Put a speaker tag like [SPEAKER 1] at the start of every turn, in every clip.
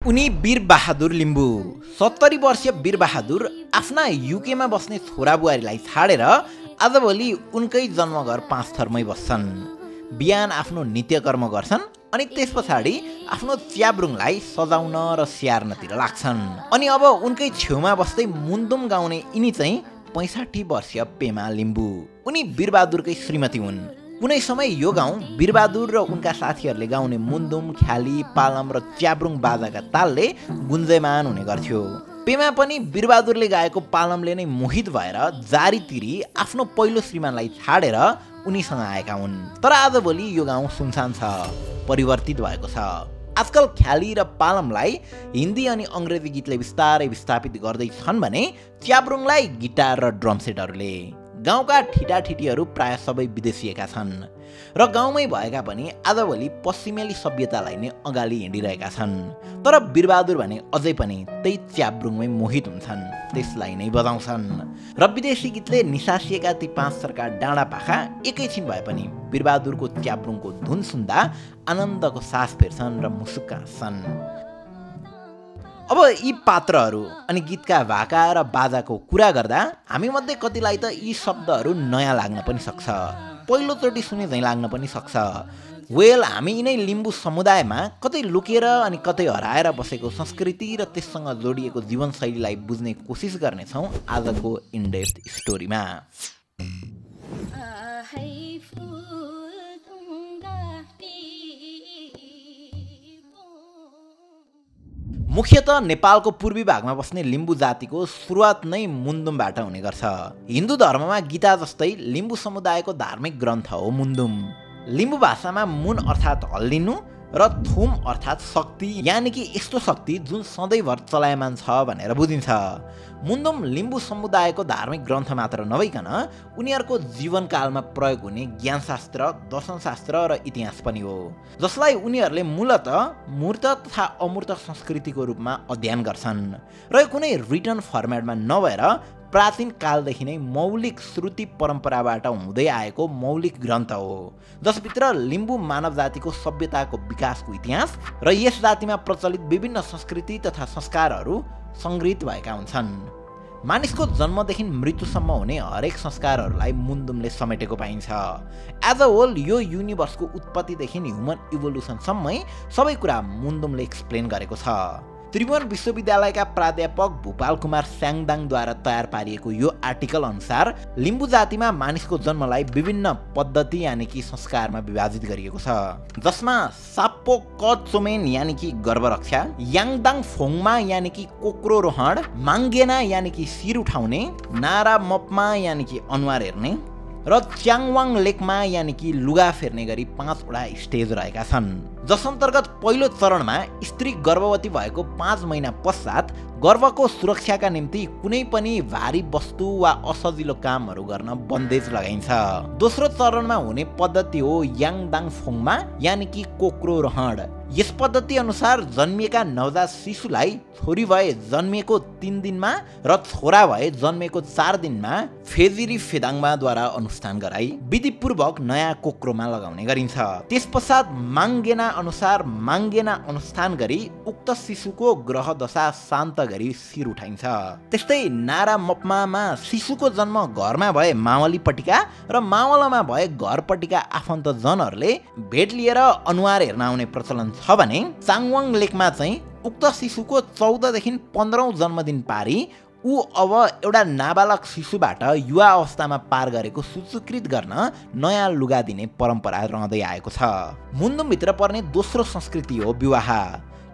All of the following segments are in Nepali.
[SPEAKER 1] उनी वीरबहादुर लिम्बू 70 वर्षीय वीरबहादुर आफ्ना युकेमा बस्ने छोरा बुहारीलाई छाडेर आजभोलि उनकै जन्मघर पाँचथरमै बस्छन्। बिहान आफ्नो नित्यकर्म गर्छन् अनि त्यस पछाडि आफ्नो च्याब्रुङलाई सजाउन र स्याहार्नतिर लाग्छन्। अनि अब उनकै छेउमा बस्दै मुन्दुम गाउने यिनी चाहिँ 65 वर्षीय पेमा लिम्बू। उनी वीरबहादुरकै श्रीमती हुन्। कुनै समय यो गाउँ वीरबहादुर र उनका साथीहरूले गाउने मुन्दुम, ख्याली, पालम र च्याब्रुङ बाजाका तालले गुन्जयमान हुने गर्थ्यो। पेमा पनि वीरबहादुरले गाएको पालमले नै मोहित भएर जारीतिरी आफ्नो पहिलो श्रीमानलाई छाडेर उनीसँग आएका हुन्। तर आजभोलि यो गाउँ सुनसान छ, परिवर्तित भएको छ। आजकल ख्याली र पालमलाई हिन्दी अनि अङ्ग्रेजी गीतले बिस्तारै विस्थापित गर्दैछन् भने च्याब्रुङलाई गिटार र ड्रम सेटहरूले। गाउँका ठिटाठिटीहरू प्राय सबै विदेशिएका छन् र गाउँमै भएका पनि आजभोलि पश्चिमेली सभ्यतालाई नै अगाडि हिँडिरहेका छन्। तर वीरबहादुर भने अझै पनि त्यही च्याब्रुङमै मोहित हुन्छन्, त्यसलाई नै बजाउँछन्। र विदेशी गीतले निसासिएका ती पाँच सरका डाँडा पाखा एकैछिन भए पनि वीरबहादुरको च्याब्रुङको धुन सुन्दा आनन्दको सास फेर्छन् र मुसुक्क हाँस्छन्। अब यी पात्रहरू अनि गीतका भाका र बाजाको कुरा गर्दा हामी मध्ये कतिलाई त यी शब्दहरू नयाँ लाग्न पनि सक्छ, पहिलोचोटि सुने झैँ लाग्न पनि सक्छ। वेल, हामी यिनै लिम्बू समुदायमा कतै लुकेर अनि कतै हराएर बसेको संस्कृति र त्यससँग जोडिएको जीवनशैलीलाई बुझ्ने कोसिस गर्नेछौँ आजको इनडेप्थ स्टोरीमा। मुख्यतः नेपालको पूर्वी भागमा बस्ने लिम्बू जातिको सुरुवात नै मुन्दुमबाट हुने गर्छ। हिन्दू धर्ममा गीता जस्तै लिम्बू समुदायको धार्मिक ग्रन्थ हो मुन्दुम। लिम्बू भाषामा मुन अर्थात् हल्लिनु र थुम अर्थात् शक्ति, यानि कि यस्तो शक्ति जुन सधैँभर चलायमान छ भनेर बुझिन्छ। मुन्दुम लिम्बू समुदायको धार्मिक ग्रन्थ मात्र नभइकन उनीहरूको जीवनकालमा प्रयोग हुने ज्ञानशास्त्र, दर्शनशास्त्र र इतिहास पनि हो, जसलाई उनीहरूले मूलतः मूर्त तथा अमूर्त संस्कृतिको रूपमा अध्ययन गर्छन् र यो कुनै रिटन फर्मेटमा नभएर प्राचीन कालदेखि नै मौलिक श्रुति परम्पराबाट हुँदै आएको मौलिक ग्रन्थ हो, जसभित्र लिम्बू मानव जातिको सभ्यताको विकासको इतिहास र यस जातिमा प्रचलित विभिन्न संस्कृति तथा संस्कारहरू सङ्ग्रहित भएका हुन्छन्। मानिसको जन्मदेखि मृत्युसम्म हुने हरेक संस्कारहरूलाई मुन्दुमले समेटेको पाइन्छ। एज अ होल यो युनिभर्सको उत्पत्तिदेखि ह्युमन इभोल्युसनसम्मै सबै कुरा मुन्दुमले एक्सप्लेन गरेको छ। त्रिभुवन विश्वविद्यालयका प्राध्यापक भूपाल कुमार स्याङदाङद्वारा तयार पारिएको यो आर्टिकल अनुसार लिम्बू जातिमा मानिसको जन्मलाई विभिन्न पद्धति यानि कि संस्कारमा विभाजित गरिएको छ, जसमा साप्पो कचोमेन यानि कि गर्भरक्षा, याङदाङ फोङमा यानि कि कोक्रोरोहण, माङ्गेना यानि कि शिर उठाउने, नारा मपमा यानि कि अनुहार हेर्ने र च्याङवाङ लेकमा यानि कि लुगा फेर्ने गरी 5वटा स्टेज रहेका छन्, जस अन्तर्गत पहिलो चरणमा स्त्री गर्भवती भएको 5 महिना पश्चात गर्भको सुरक्षाका निम्ति कुनै पनि भारी वस्तु वा असजिलो कामहरू गर्न बन्देज लगाइन्छ। दोस्रो चरणमा हुने पद्धति हो याङदाङ फोङमा यानि कि कोक्रोरोहण। यस पद्धति अनुसार जन्मिएका नवजात शिशुलाई छोरी भए जन्मिएको 3 दिनमा र छोरा भए जन्मिएको 4 दिनमा फेजिरी फेदाङमाद्वारा अनुष्ठान गराई विधिपूर्वक नयाँ कोक्रोमा लगाउने गरिन्छ। त्यसपश्चात माङ्गेना अनुसार माङ्गेना अनुष्ठान गरी उक्त शिशुको ग्रह दशा शान्त गरी शिर उठाइन्छ। त्यस्तै नारा मपमामा शिशुको जन्म घरमा भए मावलीपट्टिका र मावलमा भए घरपट्टिका आफन्तजनहरूले भेट लिएर अनुहार हेर्न आउने प्रचलन छ भने चाङवाङ लेकमा चाहिँ उक्त शिशुको 14 देखि 15औं जन्मदिन पारी ऊ अब एउटा नाबालक शिशुबाट युवा अवस्थामा पार गरेको सूचीकृत गर्न नयाँ लुगा दिने परम्परा रहँदै आएको छ। मुन्दुमभित्र पर्ने दोस्रो संस्कृति हो विवाह।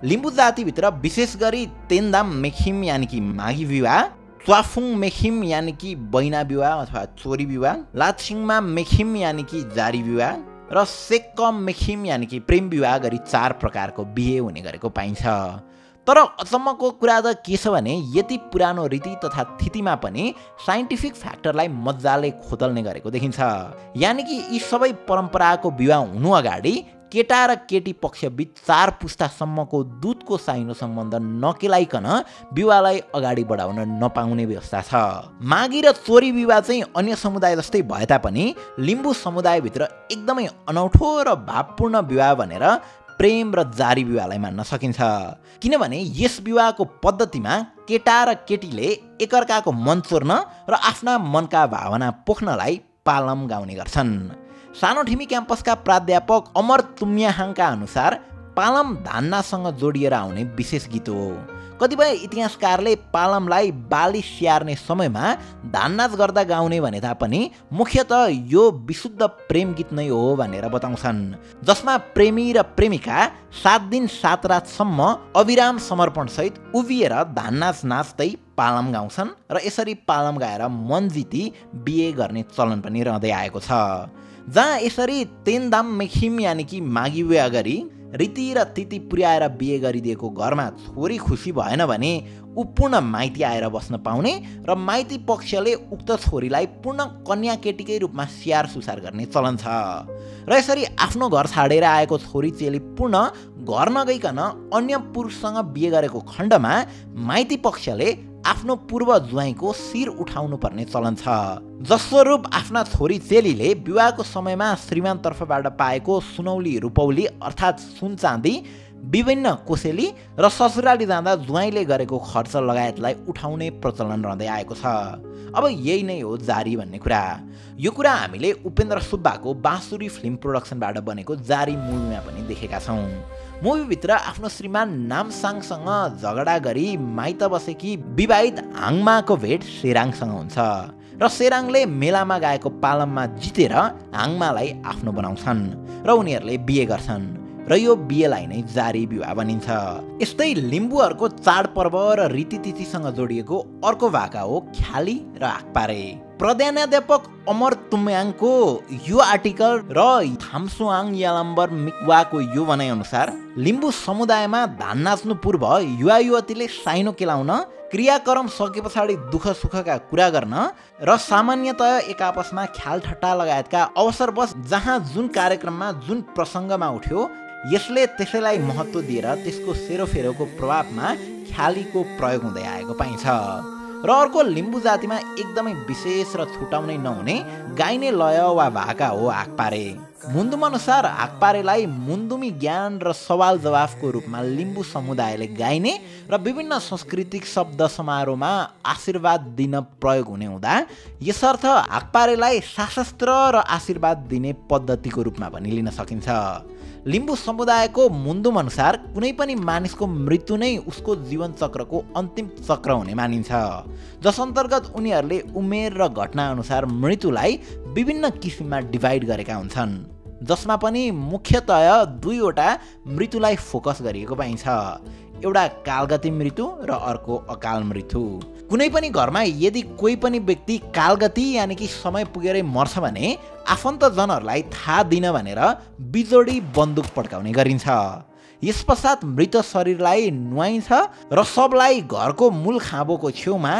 [SPEAKER 1] लिम्बू जातिभित्र विशेष गरी तेन्दाम मेखिम यानि कि माघी विवाह, च्वाफुङ मेखिम यानि कि बैना विवाह अथवा चोरी विवाह, लाछिङमा मेखिम यानि कि जारी विवाह र सेक्कम मेखिम यानि कि प्रेम विवाह गरी 4 प्रकारको बिहे हुने गरेको पाइन्छ। तर अचम्मको कुरा त के छ भने यति पुरानो रीति तथा थितिमा पनि साइन्टिफिक फ्याक्टरलाई मजाले खोतल्ने गरेको देखिन्छ। यानि कि यी सबै परम्पराको विवाह हुनु अगाडि केटा र केटी पक्षबीच 4 पुस्तासम्मको दूधको साइनो सम्बन्ध नकेलाइकन विवाहलाई अगाडि बढाउन नपाउने व्यवस्था छ। मागी र चोरी विवाह चाहिँ अन्य समुदाय जस्तै भए तापनि लिम्बू समुदायभित्र एकदमै अनौठो र भावपूर्ण विवाह भनेर प्रेम र जारी विवाहलाई मान्न सकिन्छ। किनभने यस विवाहको पद्धतिमा केटा र केटीले एकअर्काको मन चोर्न र आफ्ना मनका भावना पोख्नलाई पालम गाउने गर्छन्। सानोठिमी क्याम्पसका प्राध्यापक अमर तुम्याहाङका अनुसार पालम धान्नासँग जोडिएर आउने विशेष गीत हो। कतिपय इतिहासकारले पालमलाई बाली स्याहार्ने समयमा धान्नाच गर्दा गाउने भने तापनि मुख्यतः यो विशुद्ध प्रेम गीत नै हो भनेर बताउँछन्, जसमा प्रेमी र प्रेमिका 7 दिन 7 रातसम्म अविराम समर्पणसहित उभिएर धान्नाच नाच्दै पालम गाउँछन् र यसरी पालम गाएर मन जिती बिहे गर्ने चलन पनि रहँदै आएको छ। जहाँ यसरी तेनदाम मेखिम यानि कि मागी बिहा गरी रीति र तिथि पुर्याएर बिहे गरिदिएको घरमा छोरी खुसी भएन भने ऊ पूर्ण माइती आएर बस्न पाउने र माइती पक्षले उक्त छोरीलाई पूर्ण कन्या केटीकै रूपमा स्याहार सुसार गर्ने चलन छ। र यसरी आफ्नो घर छाडेर आएको छोरी चेली पूर्ण घर नगइकन अन्य पुरुषसँग बिहे गरेको खण्डमा माइती पक्षले आफ्नो पूर्व ज्वाइँको शिर उठाउनु पर्ने चलन छ। जसस्वरूप आफ्ना छोरी चेलीले विवाहको समयमा श्रीमानतर्फबाट पाएको सुनौली रुपौली अर्थात् सुन चाँदी, विभिन्न कोसेली र ससुराली जाँदा ज्वाइँले गरेको खर्च लगायतलाई उठाउने प्रचलन रहँदै आएको छ। अब यही नै हो जारी भन्ने कुरा। यो कुरा हामीले उपेन्द्र सुब्बाको बाँसुरी फिल्म प्रोडक्सनबाट बनेको जारी मुभीमा पनि देखेका छौँ। मुभीभित्र आफ्नो श्रीमान नामसाङसँग झगडा गरी माइत बसेकी विवाहित हाङमाको भेट सेराङसँग हुन्छ र सेराङले मेलामा गाएको पालममा जितेर हाङमालाई आफ्नो बनाउँछन् र उनीहरूले बिहे गर्छन् र यो बिहेलाई नै जारी विवाह भनिन्छ। यस्तै लिम्बूहरूको चाडपर्व र रीतिथितिसँग जोडिएको अर्को भाका हो ख्याली र आकपारे। प्रधानाध्यापक अमर तुम्याङको यो आर्टिकल र थाम्सुआङ यालम्बर मिकवाको यो भनाइअनुसार लिम्बू समुदायमा धान नाच्नु पूर्व युवा युवतीले साइनो केलाउन, क्रियाक्रम सके पछाडि दुःख सुखका कुरा गर्न र सामान्यतया एक आपसमा ख्याल ठट्टा लगायतका अवसरवश जहाँ जुन कार्यक्रममा जुन प्रसङ्गमा उठ्यो यसले त्यसैलाई महत्त्व दिएर त्यसको सेरोफेरोको प्रभावमा ख्यालीको प्रयोग हुँदै आएको पाइन्छ। र अर्को लिम्बू जातिमा एकदमै विशेष र छुटाउनै नहुने गाइने लय वा भाका हो आकपारे। मुन्दुम अनुसार आकपारेलाई मुन्दुमी ज्ञान र सवाल जवाफको रूपमा लिम्बू समुदायले गाइने र विभिन्न सांस्कृतिक शब्द समारोहमा आशीर्वाद दिन प्रयोग हुने हुँदा यसर्थ आकपारेलाई शास्त्र र आशीर्वाद दिने पद्धतिको रूपमा पनि लिन सकिन्छ। लिम्बू समुदायको मुन्दुम अनुसार कुनै पनि मानिसको मृत्यु नै उसको जीवन चक्रको अन्तिम चक्र हुने मानिन्छ, जस अन्तर्गत उनीहरूले उमेर र घटना अनुसार मृत्युलाई विभिन्न किसिममा डिभाइड गरेका हुन्छन्, जसमा पनि मुख्यतया दुईवटा मृत्युलाई फोकस गरिएको पाइन्छ। एउटा कालगती मृत्यु र अर्को अकाल मृत्यु। कुनै पनि घरमा यदि कोही पनि व्यक्ति कालगती यानि कि समय पुगेरै मर्छ भने आफन्तजनहरूलाई थाहा दिन भनेर बिजोडी बन्दुक पड्काउने गरिन्छ। यस पश्चात मृत शरीरलाई नुहाइन्छ र सबलाई घरको मूल खाँबोको छेउमा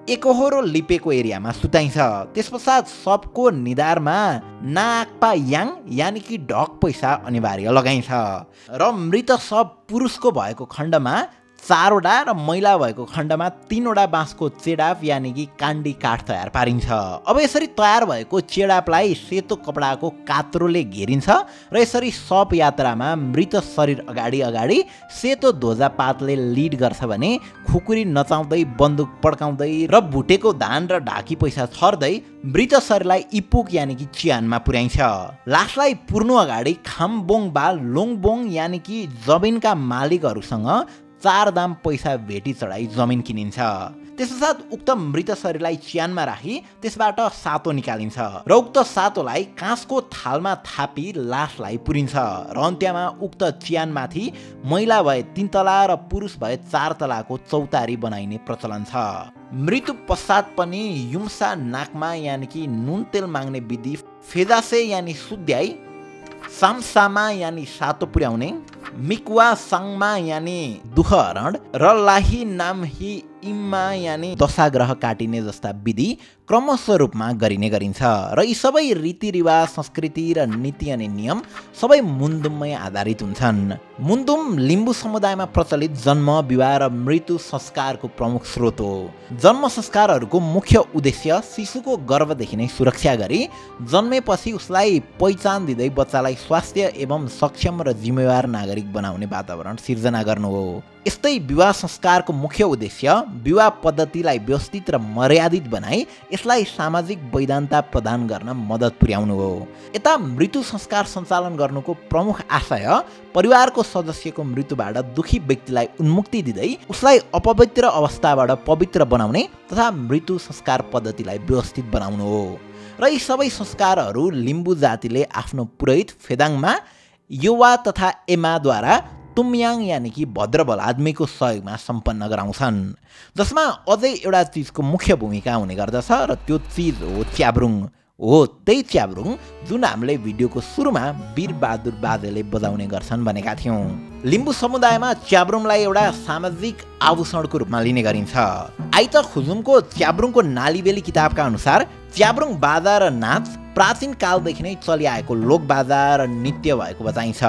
[SPEAKER 1] एकहोरो लिपेको एरियामा सुताइन्छ। त्यस पश्चात सबको निधारमा नाकपा याङ यानि कि ढक पैसा अनिवार्य लगाइन्छ र मृत सब पुरुषको भएको खण्डमा 4वटा र महिला भएको खण्डमा 3वटा बाँसको चेडाप यानि कि काण्डी काठ तयार पारिन्छ। अब यसरी तयार भएको चेडापलाई सेतो कपडाको कात्रोले घेरिन्छ र यसरी शव यात्रामा मृत शरीर अगाडि अगाडि सेतो ध्वजा पातले लिड गर्छ भने खुकुरी नचाउँदै बन्दुक पड्काउँदै र भुटेको धान र ढाकी पैसा छर्दै मृत शरीरलाई इपुक यानि कि चिहानमा पुर्याइन्छ। लासलाई पुर्नु अगाडि खामबोङ बा लोङबोङ यानि कि जमिनका मालिकहरूसँग 4 दाम पैसा भेटी चढाई जमिन किनिन्छ। त्यसपश्चात उक्त मृत शरीरलाई चिहानमा राखी त्यसबाट सातो निकालिन्छ र उक्त सातोलाई काँसको थालमा थापी लासलाई पुरिन्छ र अन्त्यमा उक्त चिहानमाथि महिला भए 3 तला र पुरुष भए 4 तलाको चौतारी बनाइने प्रचलन छ। मृत्यु पश्चात पनि युम्सा नाकमा यानि कि नुन तेल माग्ने विधि, फेजासे यानि सुध्याई, सामसामा यानि सातो पुर्याउने, मिकवा साङमा यानि दुखहरण र लाही नामही इम्मा यानि दशाग्रह काटिने जस्ता विधि क्रमशः रूपमा गरिने गरिन्छ र यी सबै रीतिरिवाज, संस्कृति र नीति अनि नियम सबै मुन्दुममै आधारित हुन्छन्। मुन्दुम लिम्बू समुदायमा प्रचलित जन्म, विवाह र मृत्यु संस्कारको प्रमुख स्रोत हो। जन्म संस्कारहरूको मुख्य उद्देश्य शिशुको गर्भदेखि नै सुरक्षा गरी जन्मेपछि उसलाई पहिचान दिँदै बच्चालाई स्वास्थ्य एवं सक्षम र जिम्मेवार नागरिक नागरिक बनाउने वातावरण सिर्जना गर्नु हो। यस्तै विवाह संस्कारको मुख्य उद्देश्य विवाह पद्धतिलाई व्यवस्थित र मर्यादित बनाई यसलाई सामाजिक वैधानिकता प्रदान गर्न मद्दत पुर्याउनु हो। यता मृत्यु संस्कार सञ्चालन गर्नुको प्रमुख आशय परिवारको सदस्यको मृत्युबाट दुखी व्यक्तिलाई उन्मुक्ति दिँदै उसलाई अपवित्र अवस्थाबाट पवित्र बनाउने तथा मृत्यु संस्कार पद्धतिलाई व्यवस्थित बनाउनु हो। र यी सबै संस्कारहरू लिम्बू जातिले आफ्नो पुरोहित फेदाङमा युवा तथा एमाद्वारा तुम्याङ यानि कि भद्रबल आदमीको सहयोगमा सम्पन्न गराउँछन्, जसमा अझै एउटा चिजको मुख्य भूमिका हुने गर्दछ र त्यो चिज हो च्याब्रुङ। हो त्यही च्याब्रुङ जुन हामीले भिडियोको सुरुमा वीरबहादुर बाजेले बजाउने गर्छन् भनेका थियौँ। लिम्बू समुदायमा च्याब्रुङलाई एउटा सामाजिक आभूषणको रूपमा लिने गरिन्छ। आइत खुजुमको च्याब्रुङको नालीबेली किताबका अनुसार च्याब्रुङ बाजा र नाच प्राचीन कालदेखि नै चलिआएको लोकबाजा र नृत्य भएको बताइन्छ।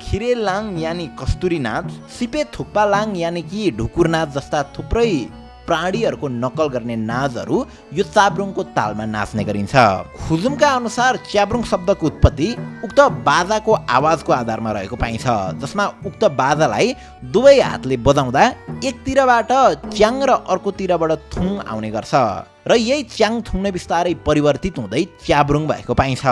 [SPEAKER 1] खिरेलाङ यानि कस्तुरी नाच, सिपे थुक्पालाङ यानि कि ढुकुर नाच जस्ता थुप्रै प्राणीहरूको नक्कल गर्ने नाचहरू यो च्याब्रुङको तालमा नाच्ने गरिन्छ। खुजुमका अनुसार च्याब्रुङ शब्दको उत्पत्ति उक्त बाजाको आवाजको आधारमा रहेको पाइन्छ, जसमा उक्त बाजालाई दुवै हातले बजाउँदा एकतिरबाट च्याङ र अर्कोतिरबाट थुङ आउने गर्छ र यही च्याङ थुङ नै बिस्तारै परिवर्तित हुँदै च्याब्रुङ भएको पाइन्छ।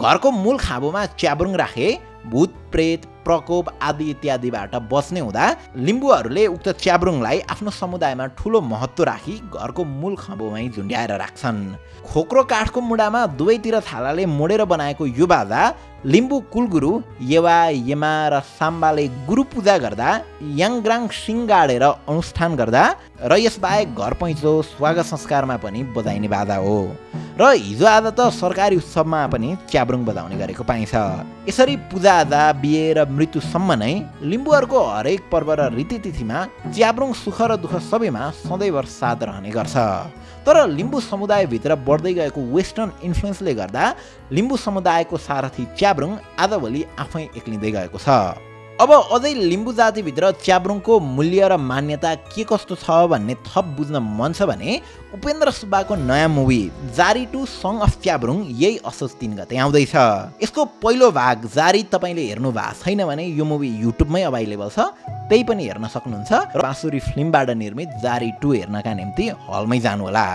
[SPEAKER 1] घरको मूल खाँबोमा च्याब्रुङ राखे भूत प्रेत प्रकोप आदि इत्यादिबाट बच्ने हुँदा लिम्बूहरूले उक्त च्याब्रुङलाई आफ्नो समुदायमा ठुलो महत्त्व राखी घरको मूल खाँबोमै झुन्ड्याएर राख्छन्। खोक्रो काठको मुढामा दुवैतिर छालाले मोडेर बनाएको यो बाजा लिम्बू कुलगुरु येवा येमा र साम्बाले गुरु पूजा गर्दा याङग्राङ सिङ गाडेर अनुष्ठान गर्दा र यसबाहेक घर पैँचो स्वागत संस्कारमा पनि बजाइने बाजा हो र हिजो आज त सरकारी उत्सवमा पनि च्याब्रुङ बजाउने गरेको पाइन्छ। यसरी पूजाआजा बिहे र मृत्युसम्म नै लिम्बूहरूको हरेक पर्व र रीतिथितिमा च्याब्रुङ सुख र दुःख सबैमा सधैँभर साथ रहने गर्छ। तर लिम्बू समुदायभित्र बढ्दै गएको वेस्टर्न इन्फ्लुएन्सले गर्दा लिम्बू समुदायको सारथी च्याब्रुङ आजभोलि आफै एक्लिँदै गएको छ। अब अझै लिम्बू जातिभित्र च्याब्रुङको मूल्य र मान्यता के कस्तो छ भन्ने थप बुझ्न मन छ भने उपेन्द्र सुब्बाको नयाँ मुभी जारी टु सङ अफ च्याब्रुङ यही असोज 3 गते आउँदैछ। यसको पहिलो भाग जारी तपाईँले हेर्नु भएको छैन भने यो मुभी युट्युबमै अभाइलेबल छ, त्यही पनि हेर्न सक्नुहुन्छ र बाँसुरी फिल्मबाट निर्मित जारी 2 हेर्नका निम्ति हलमै जानुहोला।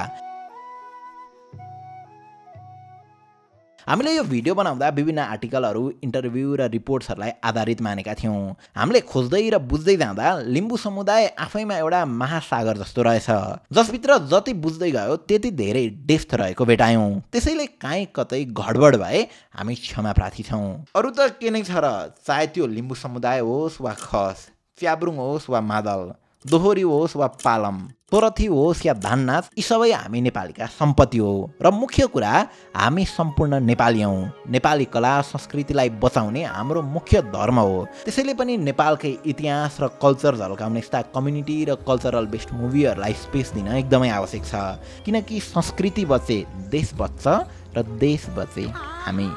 [SPEAKER 1] हामीले यो भिडियो बनाउँदा विभिन्न आर्टिकलहरू, इन्टरभ्यू र रिपोर्ट्सहरूलाई आधारित मानेका थियौँ। हामीले खोज्दै र बुझ्दै जाँदा लिम्बू समुदाय आफैमा एउटा महासागर जस्तो रहेछ, जसभित्र जति बुझ्दै गयो त्यति धेरै डेप्थ रहेको भेटायौँ। त्यसैले काहीँ कतै गडबड भए हामी क्षमा प्रार्थी छौँ। अरू त के नै छ र, चाहे त्यो लिम्बू समुदाय होस् वा खस, च्याब्रुङ होस् वा मादल, दोहोरी होस् वा पालम, तोरथी होस् या धान नाच, यी सबै हामी नेपालीका सम्पत्ति हो र मुख्य कुरा हामी सम्पूर्ण नेपाली हौँ। नेपाली कला संस्कृतिलाई बचाउने हाम्रो मुख्य धर्म हो। त्यसैले पनि नेपालकै इतिहास र कल्चर झल्काउने यस्ता कम्युनिटी र कल्चरल बेस्ड मुभीहरूलाई स्पेस दिन एकदमै आवश्यक छ, किनकि संस्कृति बचे देश बच्छ र देश बचे हामी।